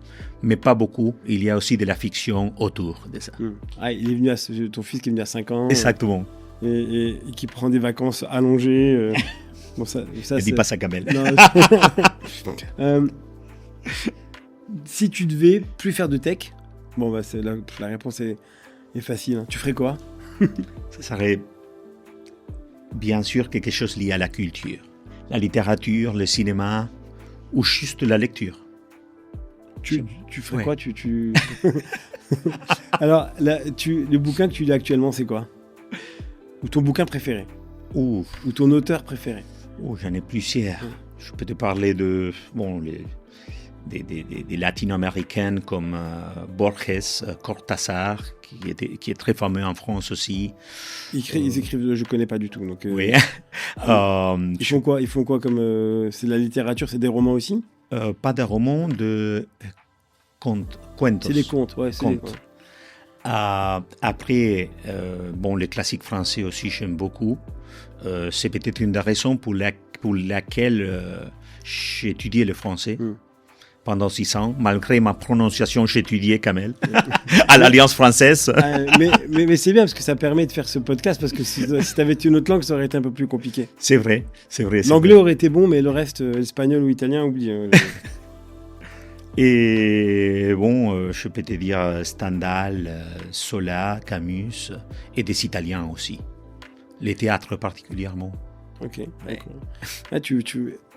mais pas beaucoup. Il y a aussi de la fiction autour de ça. Il est venu ton fils qui est venu à 5 ans. Exactement. Et qui prend des vacances allongées. Bon, ça ne dis pas ça, Kamel. Si tu devais plus faire de tech, la réponse est facile. Hein. Tu ferais quoi? Ça serait bien sûr quelque chose lié à la culture. La littérature, le cinéma, ou juste la lecture. Tu ferais quoi? Alors, le bouquin que tu lis actuellement, c'est quoi? Ou ton bouquin préféré? Ou ton auteur préféré? J'en ai plusieurs. Je peux te parler de des latino-américaines comme Borges, Cortázar, qui est très fameux en France aussi. Ils écrivent, je connais pas du tout. Donc, oui. Ils font quoi comme c'est de la littérature, c'est des romans aussi? Pas des romans, de contes. C'est des contes, ouais. Contes. Après, les classiques français aussi, j'aime beaucoup. C'est peut-être une des raisons pour laquelle j'ai étudié le français. Pendant 6 ans, malgré ma prononciation, j'ai étudié Kamel à l'Alliance française. Mais c'est bien parce que ça permet de faire ce podcast, parce que si tu avais une autre langue, ça aurait été un peu plus compliqué. C'est vrai. L'anglais aurait été bon, mais le reste, espagnol ou italien, oublie. Et je peux te dire Stendhal, Zola, Camus et des Italiens aussi. Les théâtres particulièrement. Ok, d'accord.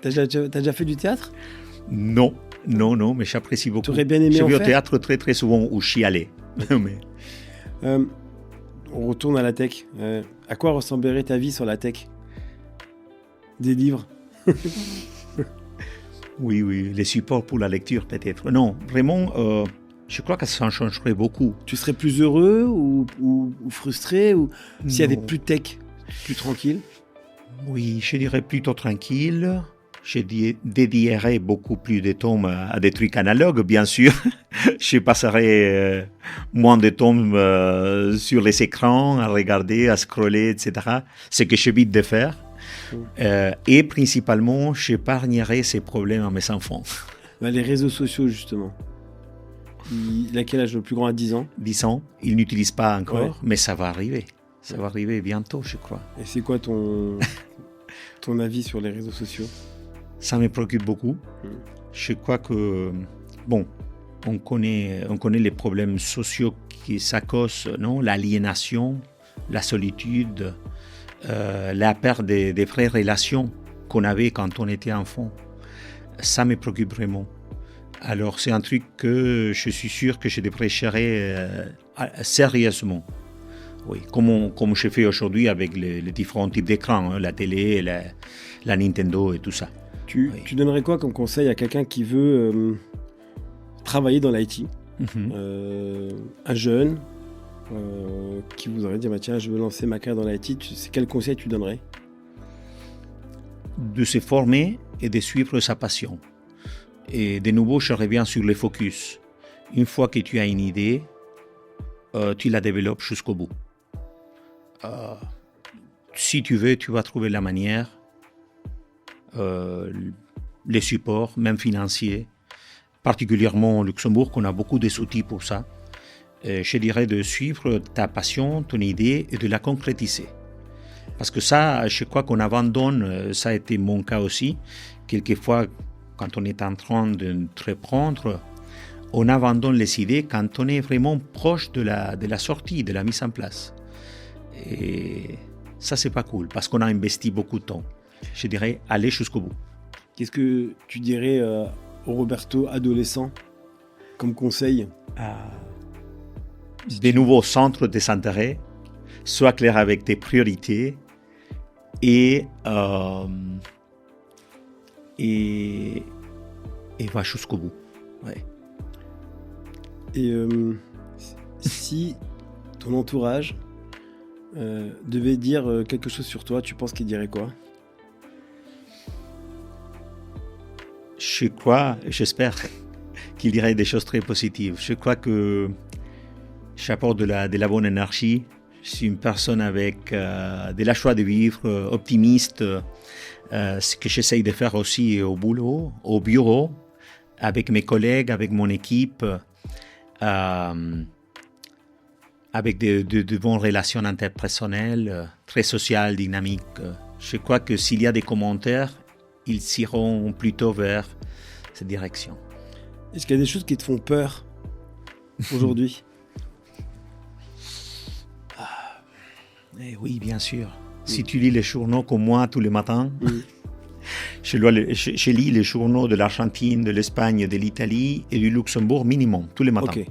T'as déjà fait du théâtre? Non, mais j'apprécie beaucoup. Tu aurais bien aimé en faire? J'ai vu au théâtre très très souvent où je suis allé. On retourne à la tech. À quoi ressemblerait ta vie sur la tech? Des livres? Oui, les supports pour la lecture peut-être. Non, vraiment, je crois que ça en changerait beaucoup. Tu serais plus heureux ou frustré, ou s'il y avait plus de tech, plus tranquille? Oui, je dirais plutôt tranquille. Je dédierais beaucoup plus de temps à des trucs analogues, bien sûr. Je passerais moins de temps sur les écrans, à regarder, à scroller, etc. Ce que j'évite de faire. Et principalement, j'épargnerais ces problèmes à mes enfants. Les réseaux sociaux, justement. Il a quel âge? Le plus grand a 10 ans. 10 ans. Il n'utilise pas encore, mais ça va arriver. Ça va arriver bientôt, je crois. Et c'est quoi ton avis sur les réseaux sociaux? Ça me préoccupe beaucoup. Je crois que, on connaît les problèmes sociaux qui ça cause, non? L'aliénation, la solitude, la perte des vraies relations qu'on avait quand on était enfant. Ça me préoccupe vraiment. Alors, c'est un truc que je suis sûr que je devrais gérer sérieusement. Oui, comme je fais aujourd'hui avec les différents types d'écrans, la télé, la Nintendo et tout ça. Tu donnerais quoi comme conseil à quelqu'un qui veut travailler dans l'IT? Un jeune qui voudrait dire tiens, je veux lancer ma carrière dans l'IT, quel conseil tu donnerais? De se former et de suivre sa passion. Et de nouveau, je reviens sur le focus. Une fois que tu as une idée, tu la développes jusqu'au bout. Si tu veux, tu vas trouver la manière, les supports, même financiers, particulièrement au Luxembourg, qu'on a beaucoup de outils pour ça. Je dirais de suivre ta passion, ton idée et de la concrétiser. Parce que ça, je crois qu'on abandonne, ça a été mon cas aussi, quelquefois, quand on est en train d'entreprendre, on abandonne les idées quand on est vraiment proche de la sortie, de la mise en place. Et ça, c'est pas cool, parce qu'on a investi beaucoup de temps. Je dirais, aller jusqu'au bout. Qu'est-ce que tu dirais au Roberto adolescent comme conseil? Des nouveaux centres de intérêt, sois clair avec tes priorités et va jusqu'au bout. Ouais. Et si ton entourage devait dire quelque chose sur toi, tu penses qu'il dirait quoi? Je crois, j'espère qu'il dirait des choses très positives. Je crois que j'apporte de la bonne énergie. Je suis une personne avec de la joie de vivre, optimiste. Ce que j'essaye de faire aussi au boulot, au bureau, avec mes collègues, avec mon équipe, avec de bonnes relations interpersonnelles, très sociales, dynamiques. Je crois que s'il y a des commentaires, ils iront plutôt vers cette direction. Est-ce qu'il y a des choses qui te font peur aujourd'hui? Oui, bien sûr. Si tu lis les journaux comme moi tous les matins, je lis les journaux de l'Argentine, de l'Espagne, de l'Italie et du Luxembourg minimum, tous les matins. Okay.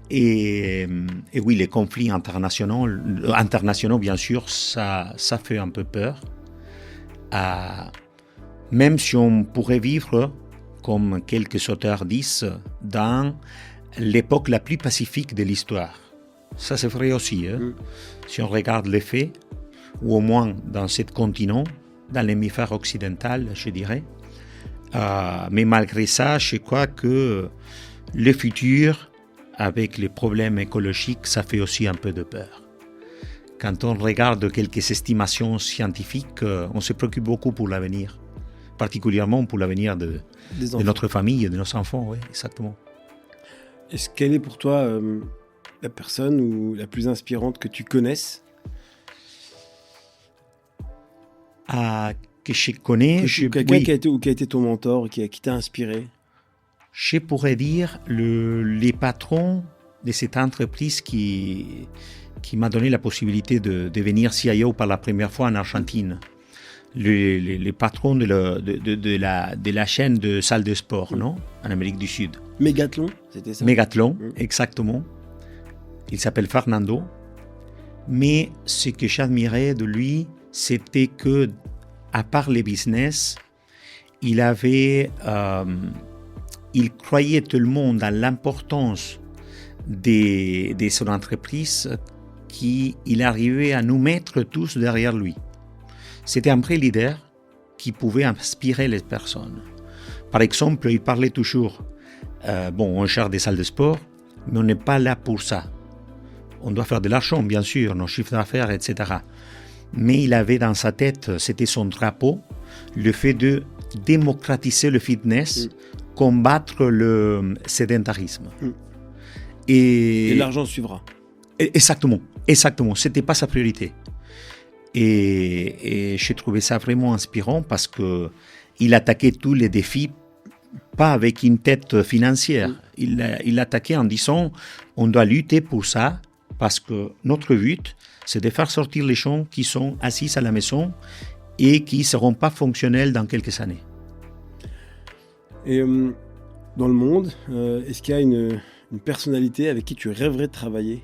Et oui, les conflits internationaux, bien sûr, ça fait un peu peur. Même si on pourrait vivre comme quelques auteurs disent, dans l'époque la plus pacifique de l'histoire. Ça, c'est vrai aussi. Si on regarde les faits, ou au moins dans ce continent, dans l'hémisphère occidental, je dirais. Mais malgré ça, je crois que le futur, avec les problèmes écologiques, ça fait aussi un peu de peur. Quand on regarde quelques estimations scientifiques, on se préoccupe beaucoup pour l'avenir, particulièrement pour l'avenir de notre famille et de nos enfants. Oui, exactement. Quelle est pour toi la personne ou la plus inspirante que tu connaisses? Que je connais. Quelqu'un qui a été ton mentor, qui t'a inspiré? Je pourrais dire les patrons de cette entreprise qui m'a donné la possibilité de devenir CIO par la première fois en Argentine. Les patrons de la chaîne de salles de sport, non, en Amérique du Sud. Mégathlon, c'était ça? Mégathlon, exactement. Il s'appelle Fernando. Mais ce que j'admirais de lui, c'était que, à part les business, il croyait tellement dans l'importance de son entreprise qu'il arrivait à nous mettre tous derrière lui. C'était un vrai leader qui pouvait inspirer les personnes. Par exemple, il parlait toujours, on gère des salles de sport, mais on n'est pas là pour ça. On doit faire de l'argent, bien sûr, nos chiffres d'affaires, etc. Mais il avait dans sa tête, c'était son drapeau, le fait de démocratiser le fitness, combattre le sédentarisme. Et l'argent suivra. Exactement. C'était pas sa priorité. Et j'ai trouvé ça vraiment inspirant parce que il attaquait tous les défis pas avec une tête financière. Il attaquait en disant on doit lutter pour ça parce que notre but c'est de faire sortir les gens qui sont assis à la maison et qui ne seront pas fonctionnels dans quelques années. Et dans le monde, est-ce qu'il y a une personnalité avec qui tu rêverais de travailler?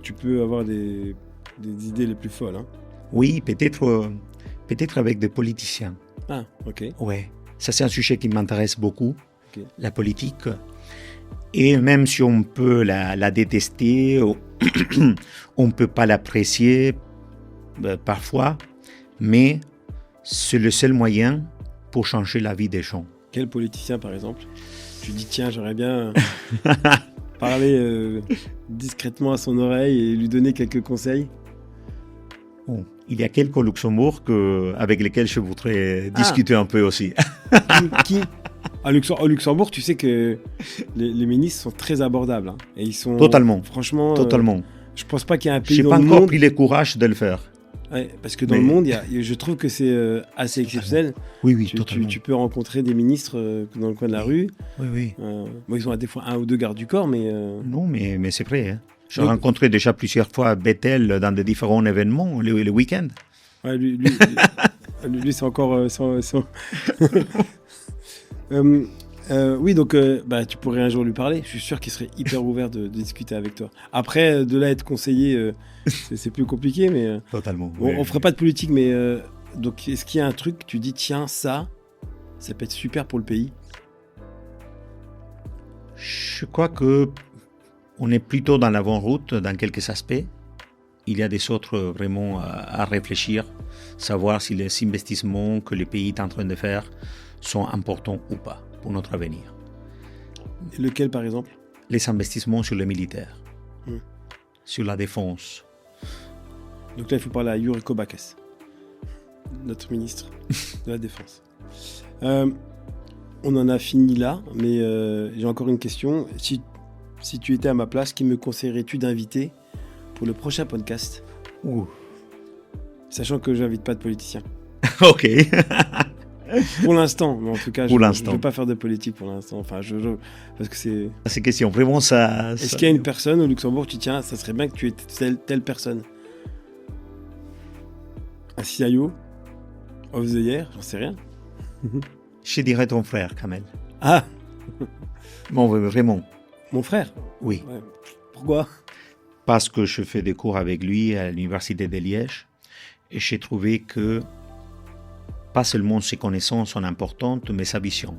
Tu peux avoir des idées les plus folles. Hein. Oui, peut-être avec des politiciens. Ah, ok. Ouais, ça c'est un sujet qui m'intéresse beaucoup, okay. La politique. Et même si on peut la détester, on ne peut pas l'apprécier parfois, mais c'est le seul moyen pour changer la vie des gens. Quel politicien, par exemple? Tu dis, tiens, j'aimerais bien parler discrètement à son oreille et lui donner quelques conseils. Bon, il y a quelques au Luxembourg avec lesquels je voudrais discuter un peu aussi. Qui au Luxembourg, tu sais que les ministres sont très abordables. Hein, et ils sont totalement. Franchement, totalement. Je pense pas qu'il y ait un pays dans le monde... Je n'ai pas encore pris le courage de le faire. Ouais, parce que dans le monde, je trouve que c'est assez exceptionnel. Oui, totalement. Tu peux rencontrer des ministres dans le coin de la rue. Oui. Ils ont des fois 1 ou 2 gardes du corps, mais... Non, mais c'est vrai. Hein. J'ai rencontré déjà plusieurs fois Bettel dans de différents événements, le week-end. Ouais, lui c'est encore... oui, donc tu pourrais un jour lui parler. Je suis sûr qu'il serait hyper ouvert de discuter avec toi. Après, de là être conseiller, c'est plus compliqué, mais... Totalement. On ferait pas de politique, mais... donc, est-ce qu'il y a un truc, tu dis, tiens, ça peut être super pour le pays? Je crois que on est plutôt dans l'avant-route dans quelques aspects. Il y a des autres vraiment à réfléchir, savoir si les investissements que le pays est en train de faire sont importants ou pas pour notre avenir. Lequel, par exemple? Les investissements sur le militaire, sur la défense. Donc là, il faut parler à Yuri Kobakes, notre ministre de la Défense. On en a fini là, mais j'ai encore une question. Si tu étais à ma place, qui me conseillerais-tu d'inviter pour le prochain podcast? Sachant que j'invite pas de politiciens. Ok. Pour l'instant, mais en tout cas, je ne veux pas faire de politique pour l'instant. Enfin, parce que c'est... Ces questions, vraiment ça... Est-ce qu'il y a une personne au Luxembourg, tu tiens, ça serait bien que tu aies telle personne? Un CIO of the year, j'en sais rien. Je dirais ton frère, Kamel. Ah. Bon, vraiment. Mon frère? Oui. Ouais. Pourquoi? Parce que je fais des cours avec lui à l'université de Liège. Et j'ai trouvé que pas seulement ses connaissances sont importantes, mais sa vision.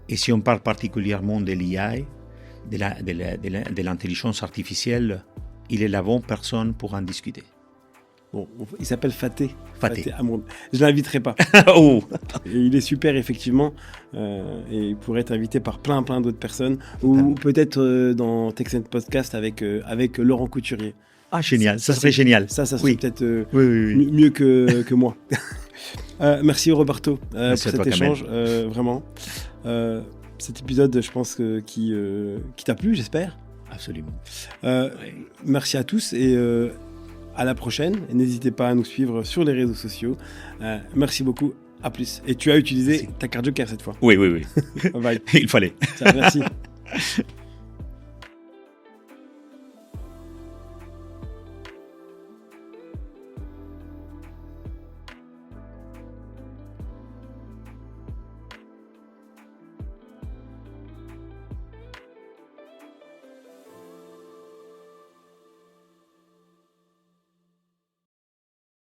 Et si on parle particulièrement de l'IA, de l'intelligence artificielle, il est la bonne personne pour en discuter. Bon, il s'appelle Faté. Faté Amour. Je ne l'inviterai pas. Oh. Et il est super, effectivement. Et il pourrait être invité par plein d'autres personnes. Ou peut-être dans Texan Podcast avec Laurent Couturier. Ah, génial. Ça serait génial. Ça serait oui. peut-être oui. mieux que moi. Merci Roberto pour cet toi, échange. Vraiment. Cet épisode, je pense, qui t'a plu, j'espère. Absolument. Merci à tous et à la prochaine. N'hésitez pas à nous suivre sur les réseaux sociaux. Merci beaucoup. À plus. Et tu as utilisé ta carte joker cette fois. Oui. Bye. Il fallait. Ciao, merci.